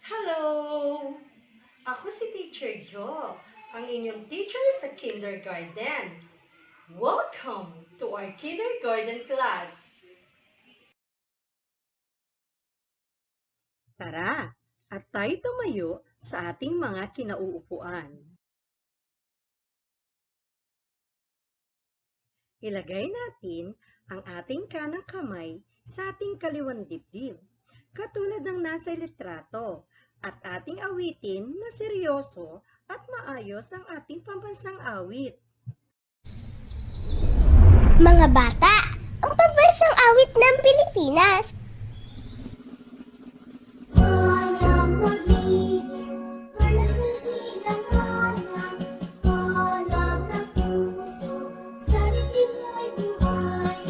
Hello! Ako si Teacher Jo, ang inyong teacher sa kindergarten. Welcome to our kindergarten class. Tara, at tayo tumayo sa ating mga kinauupuan. Ilagay natin ang ating kanang kamay sa ating kaliwang dibdib, katulad ng nasa litrato, at ating awitin na seryoso at maayos ang ating pambansang awit. Mga bata, ang pambansang awit ng Pilipinas. Walang pag-ibig, malas na sinangganan, palab ng puso, sa dibdib mo'y buhay.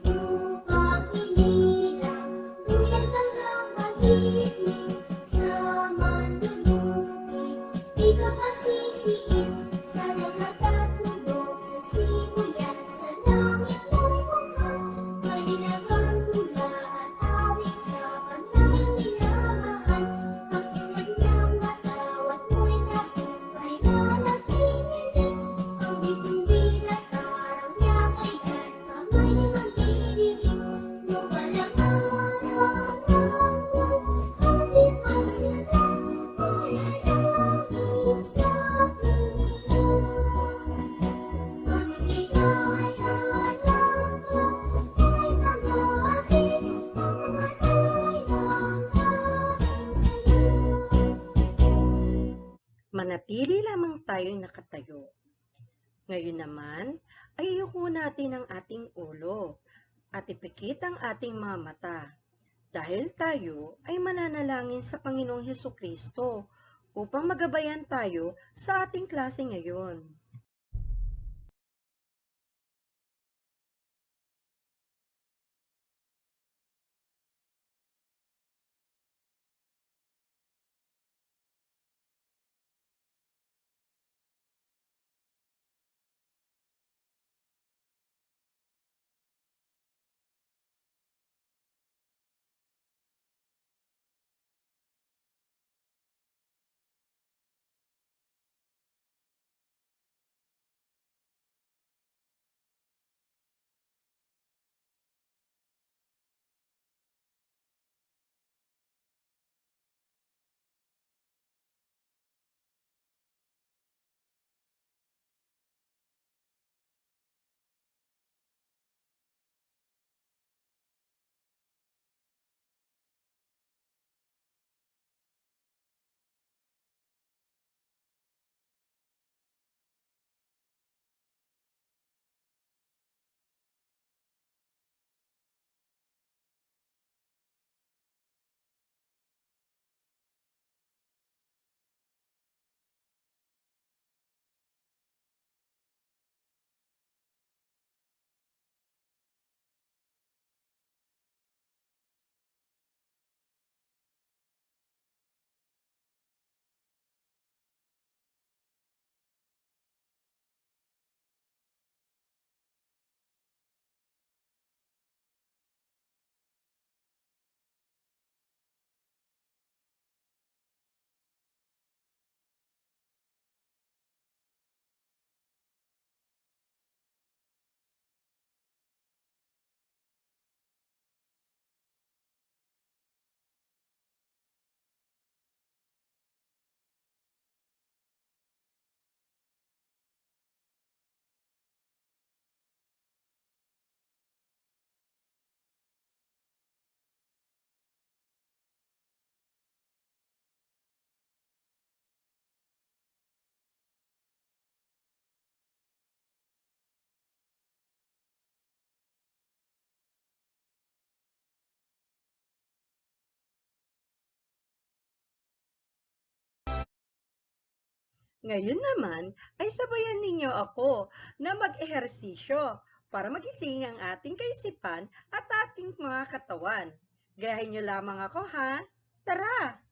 Upang hinilang, tuyang hanggang pag-ibig, sa manlulupig, di ka masisiin, sa lahat at bundok, sa simula, sa langit mo'y mukha, may dinagang tula at awit sa panay minamahal. Ang isip ng matawat mo'y tagumpay na nagtinilig, ang bituin at araw niya kailan pa may magdidilim. Lumalang araw ang di pagsila, uyalangin sa piling. Ang ligaya lang ko ay mag-aakit, ang mamatay lang aking sa'yo. Manatili lamang tayong nakatayo. Ngayon naman ay iyuko natin ang ating ulo at ipikit ang ating mga mata dahil tayo ay mananalangin sa Panginoong Hesukristo upang magabayan tayo sa ating klase ngayon. Ngayon naman ay sabayan ninyo ako na mag-ehersisyo para magising ang ating kaisipan at ating mga katawan. Gayahin nyo lamang ako ha. Tara!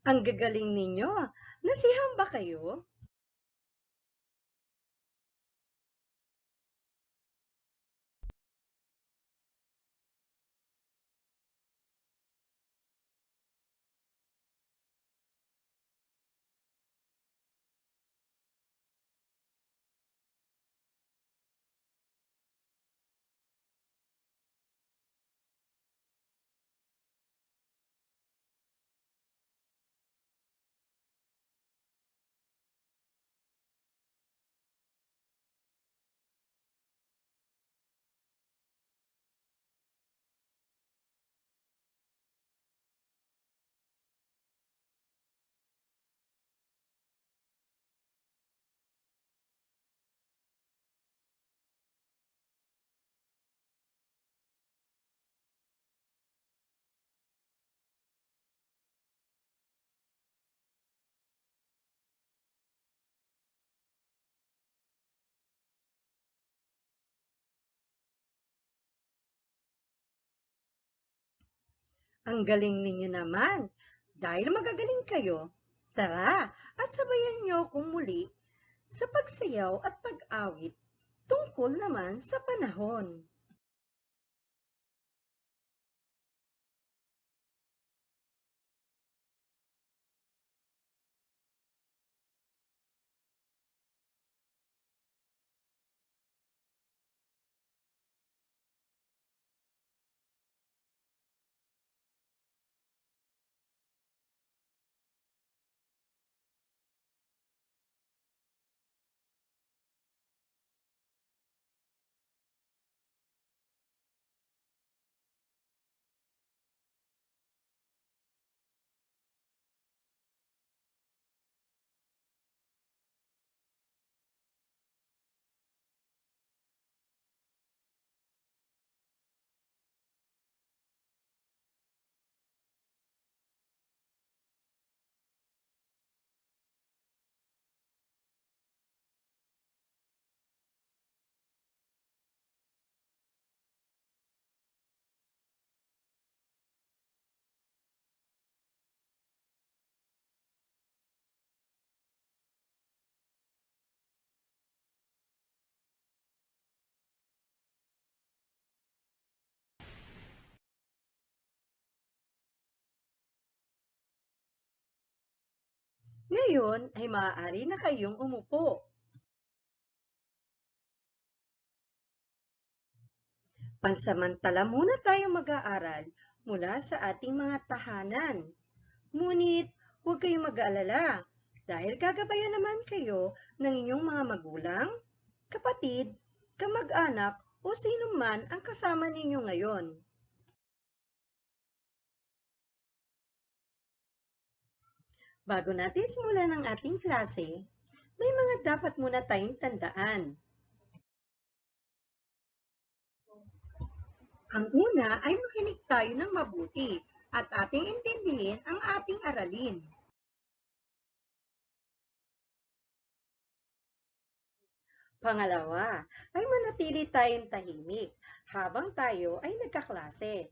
Ang gagaling ninyo! Nasiyahan ba kayo? Ang galing ninyo naman! Dahil magagaling kayo, tara at sabayan niyo akong muli sa pagsayaw at pag-awit tungkol naman sa panahon. Ngayon ay maaari na kayong umupo. Pansamantala muna tayong mag-aaral mula sa ating mga tahanan. Ngunit huwag kayong mag-aalala dahil gagabayan naman kayo ng inyong mga magulang, kapatid, kamag-anak o sino man ang kasama ninyo ngayon. Bago natin simulan ang ating klase, may mga dapat muna tayong tandaan. Ang una ay makinig tayo ng mabuti at ating intindihin ang ating aralin. Pangalawa, ay manatili tayong tahimik habang tayo ay nagkaklase.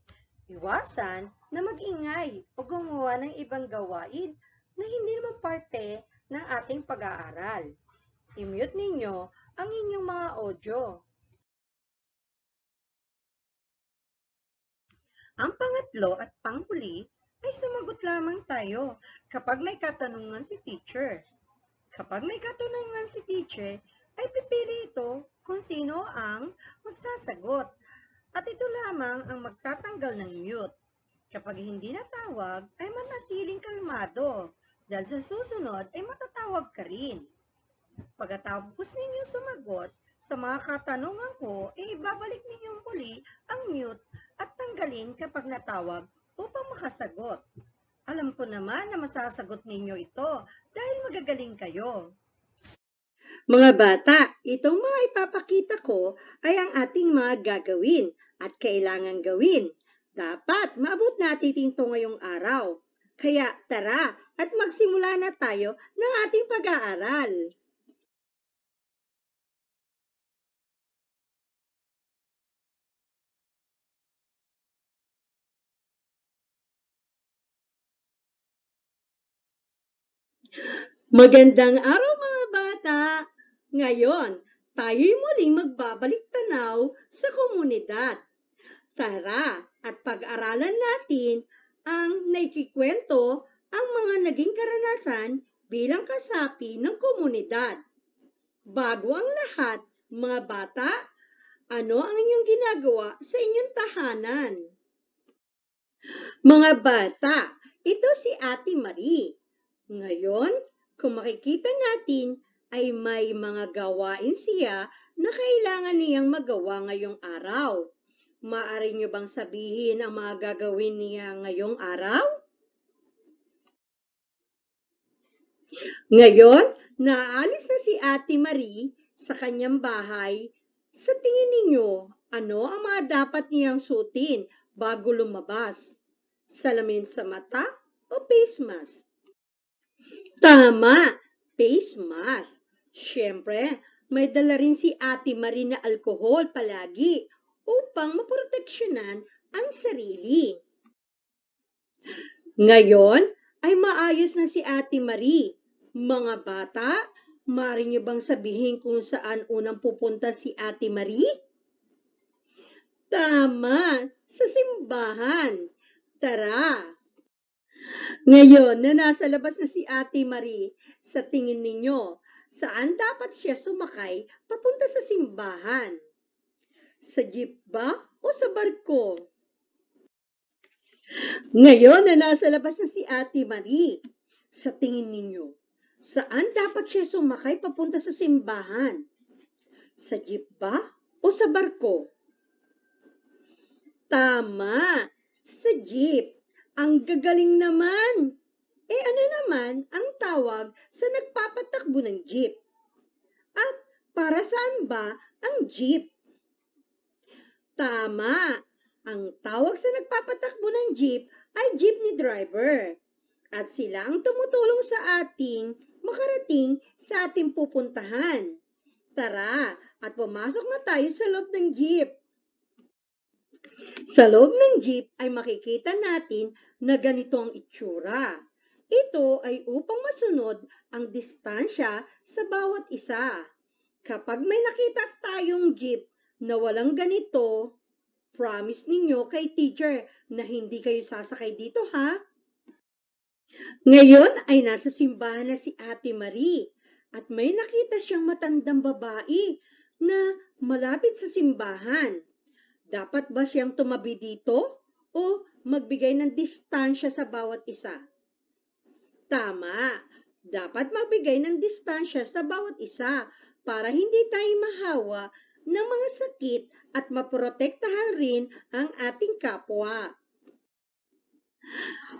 Iwasan na mag-ingay o gumawa ng ibang gawain na hindi naman parte ng ating pag-aaral. I-mute ninyo ang inyong mga audio. Ang pangatlo at panghuli ay sumagot lamang tayo kapag may katanungan si teacher. Kapag may katanungan si teacher, ay pipili ito kung sino ang magsasagot at ito lamang ang magtatanggal ng mute. Kapag hindi natawag, ay manatiling kalmado dahil sa susunod ay matatawag ka rin. Pagkatapos ninyong sumagot sa mga katanungan ko, ay ibabalik ninyong muli ang mute at tanggalin kapag natawag upang makasagot. Alam ko naman na masasagot ninyo ito dahil magagaling kayo. Mga bata, itong mga ipapakita ko ay ang ating mga gagawin at kailangan gawin. Dapat maabot natin ito ngayong araw. Kaya tara at magsimula na tayo ng ating pag-aaral. Magandang araw mga bata! Ngayon, tayo'y muling magbabalik tanaw sa komunidad. Tara at pag-aralan natin ang naikikwento ang mga naging karanasan bilang kasapi ng komunidad. Bago ang lahat, mga bata, ano ang inyong ginagawa sa inyong tahanan? Mga bata, ito si Ate Marie. Ngayon, kung makikita natin ay may mga gawain siya na kailangan niyang magawa ngayong araw. Maaari niyo bang sabihin ang mga gagawin niya ngayong araw? Ngayon, naalis na si Ate Marie sa kanyang bahay. Sa tingin ninyo, ano ang mga dapat niyang suotin bago lumabas? Salamin sa mata o face mask? Tama, face mask. Siyempre, may dala rin si Ate Marie na alkohol palagi upang maproteksyonan ang sarili. Ngayon ay maayos na si Ate Marie. Mga bata, maaari niyo bang sabihin kung saan unang pupunta si Ate Marie? Tama, sa simbahan. Tara! Ngayon na nasa labas na si Ate Marie, sa tingin ninyo, saan dapat siya sumakay papunta sa simbahan? Sa jeep ba o sa barko? Ngayon na nasa labas na si Ate Marie, sa tingin ninyo, saan dapat siya sumakay papunta sa simbahan? Sa jeep ba o sa barko? Tama, sa jeep. Ang gagaling naman. Ano naman ang tawag sa nagpapatakbo ng jeep? At para saan ba ang jeep? Tama, ang tawag sa nagpapatakbo ng jeep ay jeepney driver. At sila ang tumutulong sa ating makarating sa ating pupuntahan. Tara, at pumasok na tayo sa loob ng jeep. Sa loob ng jeep ay makikita natin na ganito ang itsura. Ito ay upang masunod ang distansya sa bawat isa. Kapag may nakita tayong jeep na walang ganito, promise ninyo kay teacher na hindi kayo sasakay dito ha. Ngayon ay nasa simbahan na si Ate Marie at may nakita siyang matandang babae na malapit sa simbahan. Dapat ba siyang tumabi dito o magbigay ng distansya sa bawat isa? Tama, dapat magbigay ng distansya sa bawat isa para hindi tayo mahawa ng mga sakit at maprotektahan rin ang ating kapwa.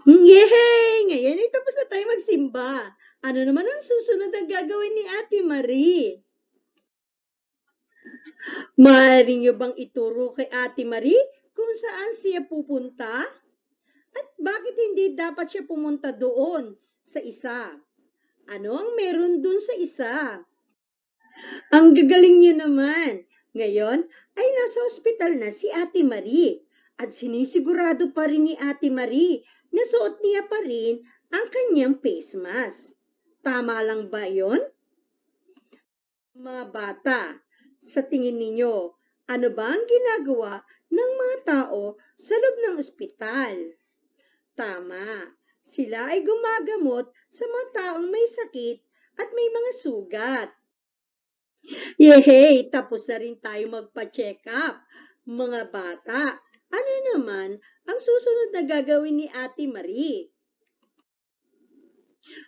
Yay! Ngayon ay tapos na tayo magsimba. Ano naman ang susunod na gagawin ni Ate Marie? Maaari niyo bang ituro kay Ate Marie kung saan siya pupunta? At bakit hindi dapat siya pumunta doon sa isa? Ano ang meron doon sa isa? Ang gagaling niyo naman. Ngayon ay nasa ospital na si Ate Marie at sinisigurado pa rin ni Ate Marie na suot niya pa rin ang kanyang face mask. Tama lang ba yon? Mga bata, sa tingin ninyo, ano ba ang ginagawa ng mga tao sa loob ng ospital? Tama, sila ay gumagamot sa mga taong may sakit at may mga sugat. Yehey, tapos na rin tayo magpa-check up. Mga bata, ano naman ang susunod na gagawin ni Ate Marie?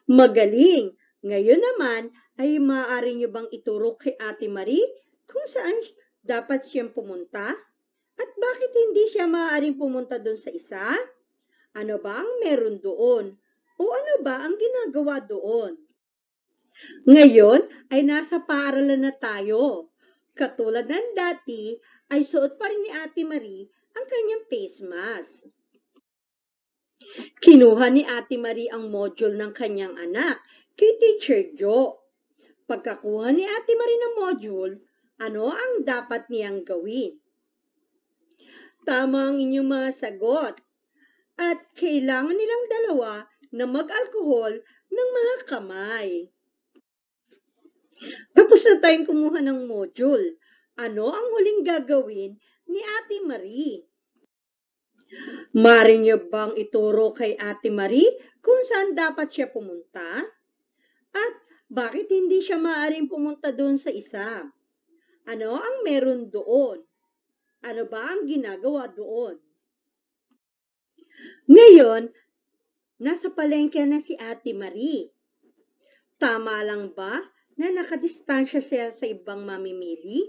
Magaling! Ngayon naman ay maaari niyo bang ituro kay Ate Marie kung saan dapat siyang pumunta? At bakit hindi siya maaaring pumunta doon sa isa? Ano ba ang meron doon? O ano ba ang ginagawa doon? Ngayon ay nasa paaralan na tayo. Katulad ng dati ay suot pa rin ni Ate Marie ang kanyang face mask. Kinuha ni Ate Marie ang module ng kanyang anak kay Teacher Jo. Pagkakuha ni Ate Marie ng module, ano ang dapat niyang gawin? Tama ang inyong mga sagot. At kailangan nilang dalawa na mag-alkohol ng mga kamay. Tapos na tayong kumuha ng module. Ano ang huling gagawin ni Ate Marie? Maaari niyo bang ituro kay Ate Marie kung saan dapat siya pumunta? At bakit hindi siya maaaring pumunta doon sa isa? Ano ang meron doon? Ano ba ang ginagawa doon? Ngayon, nasa palengke na si Ate Marie. Tama lang ba na nakadistansya siya sa ibang mamimili?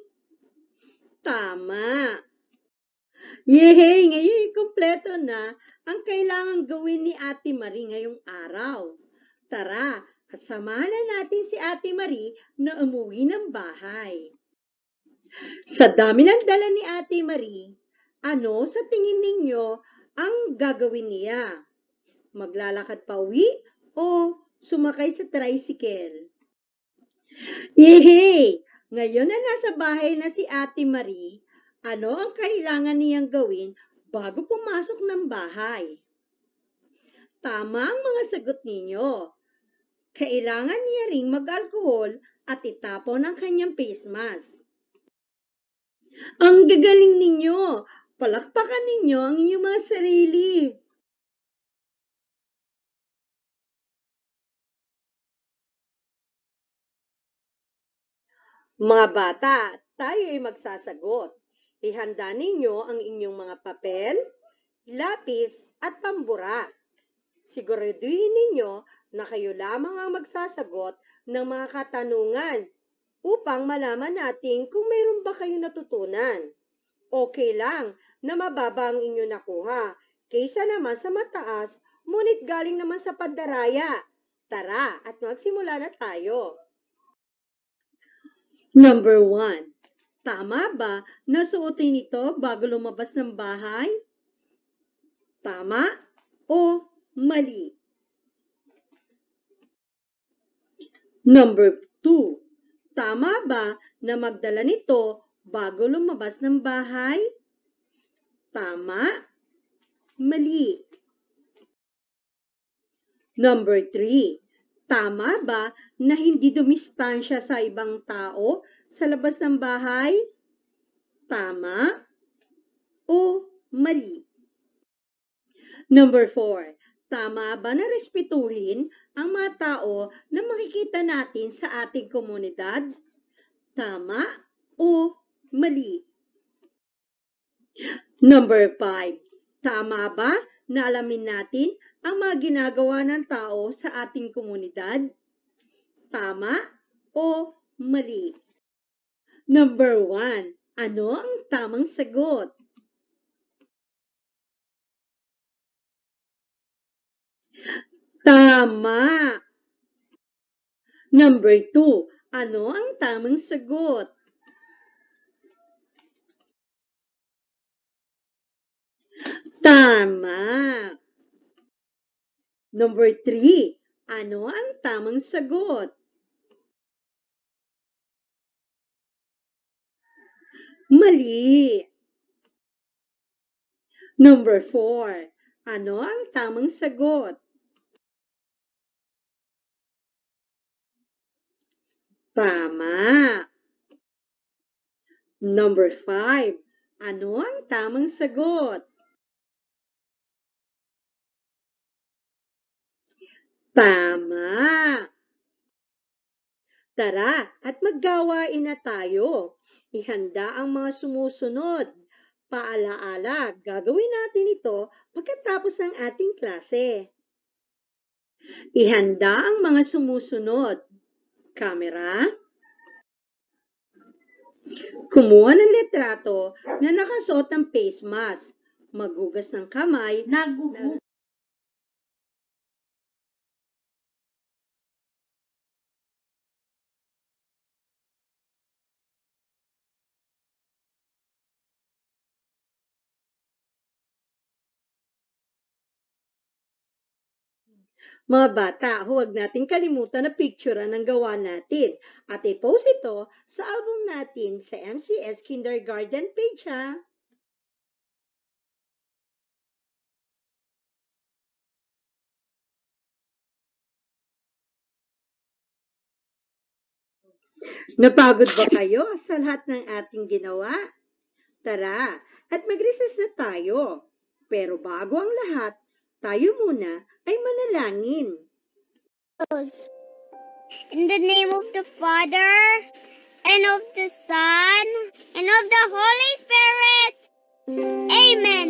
Tama. Yehey! Ngayon kumpleto na ang kailangang gawin ni Ate Marie ngayong araw. Tara at samahan na natin si Ate Marie na umuwi ng bahay. Sa dami ng dala ni Ate Marie, ano sa tingin ninyo ang gagawin niya? Maglalakad pa uwi o sumakay sa tricycle? Yehey! Ngayon na nasa bahay na si Ate Marie, ano ang kailangan niyang gawin bago pumasok ng bahay? Tama ang mga sagot ninyo. Kailangan niya ring mag-alkohol at itapon ang kanyang face mask. Ang gagaling ninyo! Palakpakan ninyo ang inyong mga sarili. Mga bata, tayo ay magsasagot. Ihanda ninyo ang inyong mga papel, lapis at pambura. Siguraduhin ninyo na kayo lamang ang magsasagot ng mga katanungan upang malaman natin kung mayroon ba kayong natutunan. Okay lang na mababa ang inyong nakuha kaysa naman sa mataas, ngunit galing naman sa pandaraya. Tara at magsimula na tayo. Number 1. Tama ba na suotin ito bago lumabas ng bahay? Tama o mali? Number 2. Tama ba na magdala nito bago lumabas ng bahay? Tama? Mali? Number 3. Tama ba na hindi dumistansya sa ibang tao sa labas ng bahay? Tama o mali? Number 4. Tama ba na respetuhin ang mga tao na makikita natin sa ating komunidad? Tama o mali? Number 5. Tama ba na alamin natin ang mga ginagawa ng tao sa ating komunidad? Tama o mali? Number 1. Ano ang tamang sagot? Tama! Number 2. Ano ang tamang sagot? Tama! Number 3. Ano ang tamang sagot? Mali! Number 4. Ano ang tamang sagot? Tama! Number 5. Ano ang tamang sagot? Tama! Tara at maggawain na tayo. Ihanda ang mga sumusunod. Paalaala, gagawin natin ito pagkatapos ng ating klase. Ihanda ang mga sumusunod. Camera. Kumuha ng litrato na nakasuot ng face mask. Maghugas ng kamay. Mga bata, huwag nating kalimutan na picturean ang gawa natin at i-post ito sa album natin sa MCS Kindergarten page ha. Napagod ba kayo sa lahat ng ating ginawa? Tara, at mag-recess na tayo. Pero bago ang lahat, tayo muna ay manalangin. In the name of the Father, and of the Son, and of the Holy Spirit. Amen.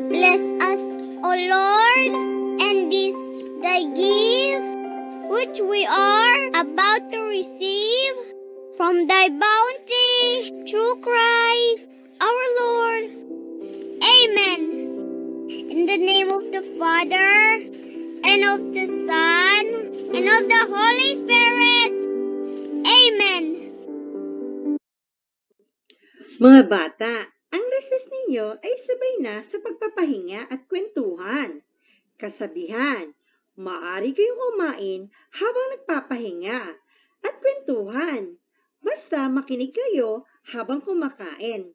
Bless us, O Lord, and this thy gift, which we are about to receive from thy bounty, through Christ our Lord. Amen. In the name of the Father, and of the Son, and of the Holy Spirit. Amen. Mga bata, ang recess ninyo ay sabay na sa pagpapahinga at kwentuhan. Kasabihan, maaari kayong kumain habang nagpapahinga at kwentuhan. Basta makinig kayo habang kumakain.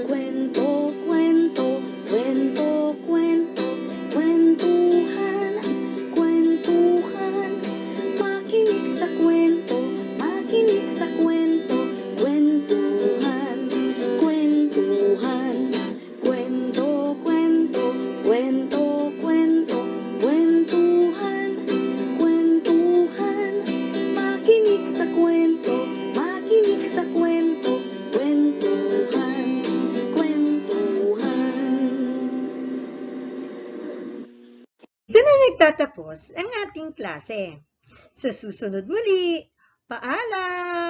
Kwento, kwento, kwento, kwento, kwentuhan, kwentuhan. Makinig sa kwento, makinig sa kwento, kwentuhan, kwentuhan. Kwento, kwento, kwento, kwento, kwentuhan, kwentuhan. Makinig sa kwento, makinig sa kwento, kwentuhan, kwentuhan. Ito na nagtatapos ang ating klase. Sa susunod muli, paalam!